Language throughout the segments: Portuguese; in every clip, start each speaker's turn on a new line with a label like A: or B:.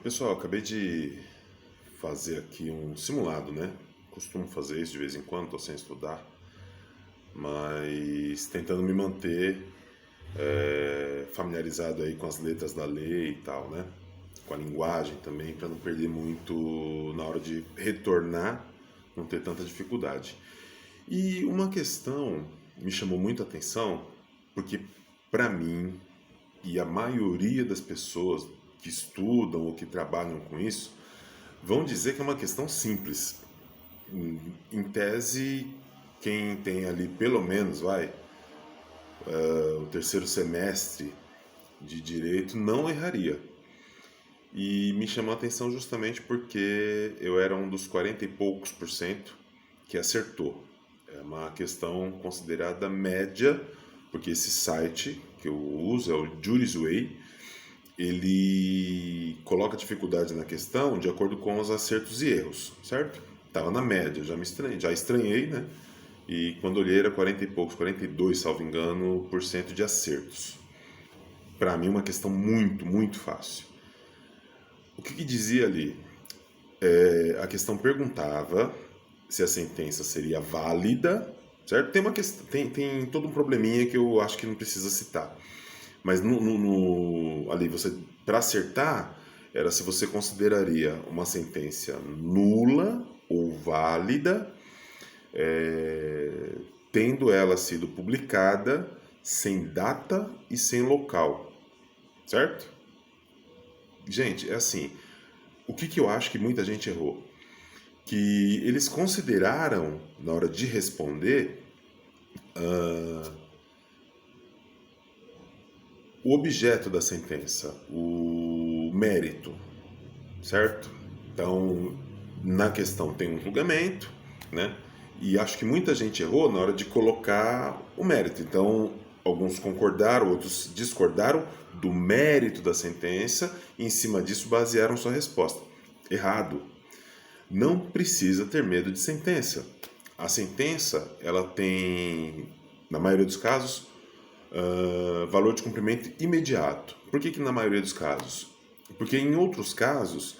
A: Pessoal, acabei de fazer aqui um simulado, né? Costumo fazer isso de vez em quando, tô sem estudar, mas tentando me manter familiarizado aí com as letras da lei e tal, né? Com a linguagem também, para não perder muito na hora de retornar, não ter tanta dificuldade. E uma questão me chamou muito a atenção, porque para mim e a maioria das pessoas que estudam ou que trabalham com isso vão dizer que é uma questão simples. Em tese, quem tem ali pelo menos, o terceiro semestre de direito não erraria. E me chamou a atenção justamente porque eu era um dos 40 e poucos por cento que acertou. É uma questão considerada média, porque esse site que eu uso é o Jurisway, ele coloca dificuldade na questão de acordo com os acertos e erros, certo? Estava na média, já estranhei, né? E quando olhei era 40 e poucos, 42, salvo engano, por cento de acertos. Para mim, uma questão muito, muito fácil. O que dizia ali? A questão perguntava se a sentença seria válida, certo? Tem uma questão, tem todo um probleminha que eu acho que não precisa citar. Mas ali você, para acertar, era se você consideraria uma sentença nula ou válida, tendo ela sido publicada sem data e sem local, certo? Gente, é assim, o que eu acho que muita gente errou? Que eles consideraram, na hora de responder, o objeto da sentença, o mérito, certo? Então, na questão tem um julgamento, né? E acho que muita gente errou na hora de colocar o mérito. Então, alguns concordaram, outros discordaram do mérito da sentença e em cima disso basearam sua resposta. Errado. Não precisa ter medo de sentença. A sentença, ela tem, na maioria dos casos, valor de cumprimento imediato. Por que na maioria dos casos? Porque em outros casos,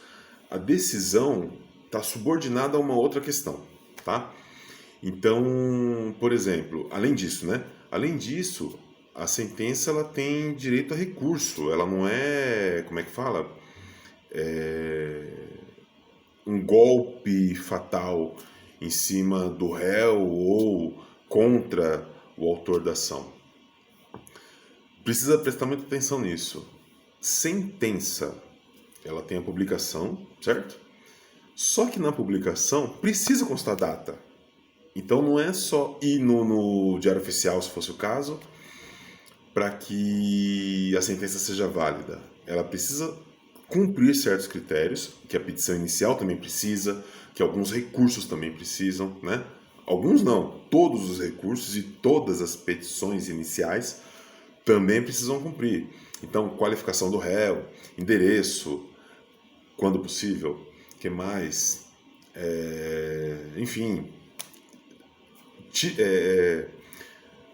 A: a decisão está subordinada a uma outra questão, tá? Então, por exemplo, além disso, né? Além disso, a sentença ela tem direito a recurso. Ela não é, como é que fala? Um golpe fatal em cima do réu ou contra o autor da ação. Precisa prestar muita atenção nisso. Sentença, ela tem a publicação, certo? Só que na publicação precisa constar data. Então não é só ir no Diário Oficial, se fosse o caso, para que a sentença seja válida. Ela precisa cumprir certos critérios, que a petição inicial também precisa, que alguns recursos também precisam, né? Alguns não, todos os recursos e todas as petições iniciais também precisam cumprir. Então, qualificação do réu, endereço, quando possível, que mais? Enfim,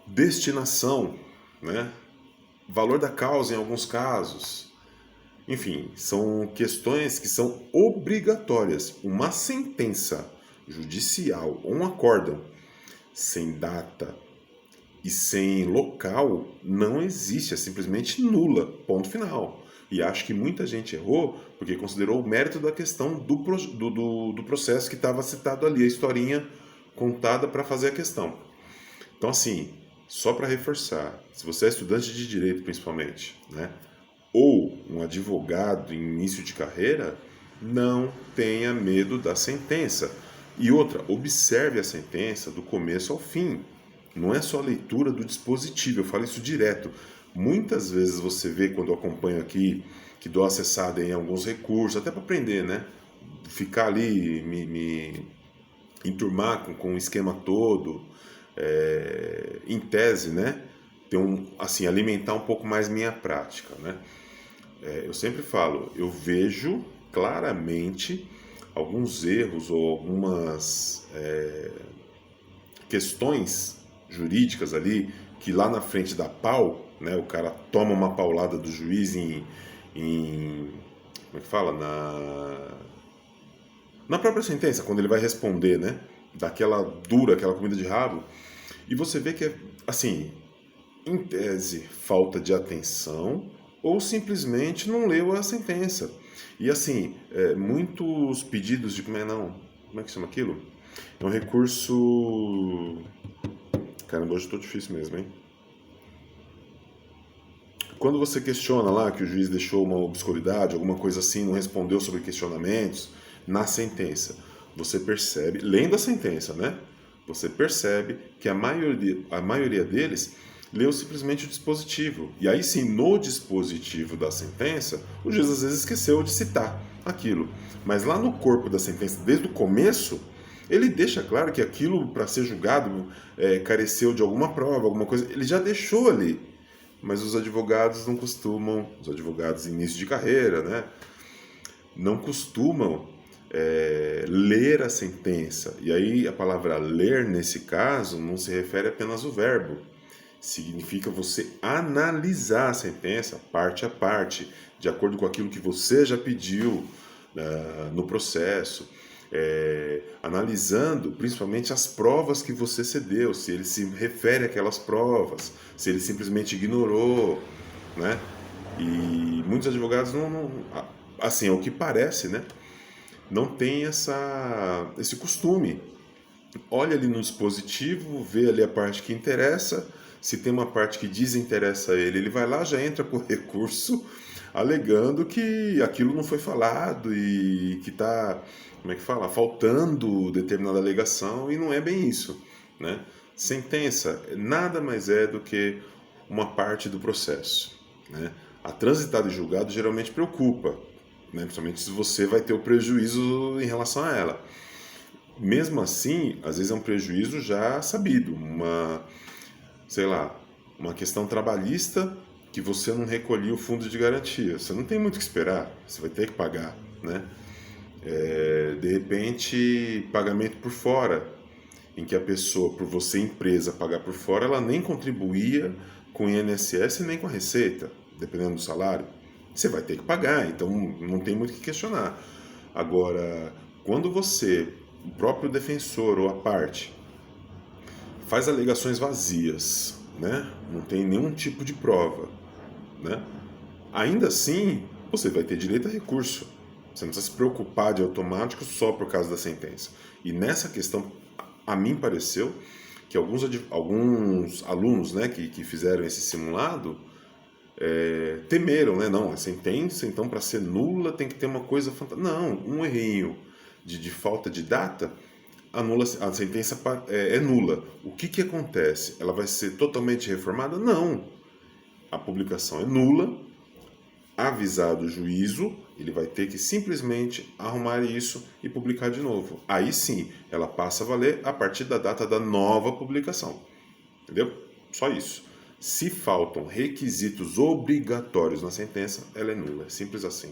A: destinação, né? Valor da causa em alguns casos. Enfim, são questões que são obrigatórias. Uma sentença judicial ou um acórdão sem data e sem local não existe, é simplesmente nula, ponto final. E acho que muita gente errou porque considerou o mérito da questão do processo que estava citado ali, a historinha contada para fazer a questão. Então, assim, só para reforçar, se você é estudante de direito principalmente, né, ou um advogado em início de carreira, não tenha medo da sentença. E outra, observe a sentença do começo ao fim. Não é só a leitura do dispositivo, eu falo isso direto. Muitas vezes você vê, quando eu acompanho aqui, que dou acessada em alguns recursos, até para aprender, né? Ficar ali, me enturmar com o esquema todo, em tese, né? Ter assim, alimentar um pouco mais minha prática, né? Eu sempre falo, eu vejo claramente alguns erros ou algumas questões jurídicas ali que lá na frente da pau, né, o cara toma uma paulada do juiz em como é que fala? Na própria sentença, quando ele vai responder, né? Daquela dura, aquela comida de rabo. E você vê que é, assim, em tese, falta de atenção ou simplesmente não leu a sentença. E assim, muitos pedidos de como é que chama aquilo? É um recurso. Caramba, hoje estou difícil mesmo, hein? Quando você questiona lá que o juiz deixou uma obscuridade, alguma coisa assim, não respondeu sobre questionamentos na sentença, você percebe, lendo a sentença, né? Você percebe que a maioria deles leu simplesmente o dispositivo. E aí sim, no dispositivo da sentença, o juiz às vezes esqueceu de citar aquilo. Mas lá no corpo da sentença, desde o começo, ele deixa claro que aquilo, para ser julgado, careceu de alguma prova, alguma coisa. Ele já deixou ali. Mas os advogados não costumam, os advogados em início de carreira, né, não costumam ler a sentença. E aí a palavra ler, nesse caso, não se refere apenas ao verbo. Significa você analisar a sentença, parte a parte, de acordo com aquilo que você já pediu no processo, analisando principalmente as provas que você cedeu, se ele se refere àquelas provas, se ele simplesmente ignorou, né? E muitos advogados assim, ao que parece, né? Não tem esse costume. Olha ali no dispositivo, vê ali a parte que interessa. Se tem uma parte que desinteressa a ele, ele vai lá, já entra com recurso, alegando que aquilo não foi falado e que está, como é que fala, faltando determinada alegação, e não é bem isso, né? Sentença nada mais é do que uma parte do processo, né? A transitada e julgado geralmente preocupa, né? Principalmente se você vai ter o prejuízo em relação a ela. Mesmo assim, às vezes é um prejuízo já sabido, sei lá, uma questão trabalhista que você não recolheu o fundo de garantia. Você não tem muito o que esperar, você vai ter que pagar, né? De repente, pagamento por fora, em que a pessoa, por você empresa pagar por fora, ela nem contribuía com o INSS nem com a Receita, dependendo do salário. Você vai ter que pagar, então não tem muito o que questionar. Agora, quando você, o próprio defensor ou a parte, faz alegações vazias, né? Não tem nenhum tipo de prova, né? Ainda assim, você vai ter direito a recurso. Você não precisa se preocupar de automático só por causa da sentença. E nessa questão, a mim pareceu que alguns alunos, né, que fizeram esse simulado temeram, né? Não, a sentença, então, para ser nula tem que ter uma coisa fantástica. Não, um errinho de falta de data, a sentença é nula. O que acontece? Ela vai ser totalmente reformada? Não. A publicação é nula, avisado o juízo, ele vai ter que simplesmente arrumar isso e publicar de novo. Aí sim, ela passa a valer a partir da data da nova publicação. Entendeu? Só isso. Se faltam requisitos obrigatórios na sentença, ela é nula. É simples assim.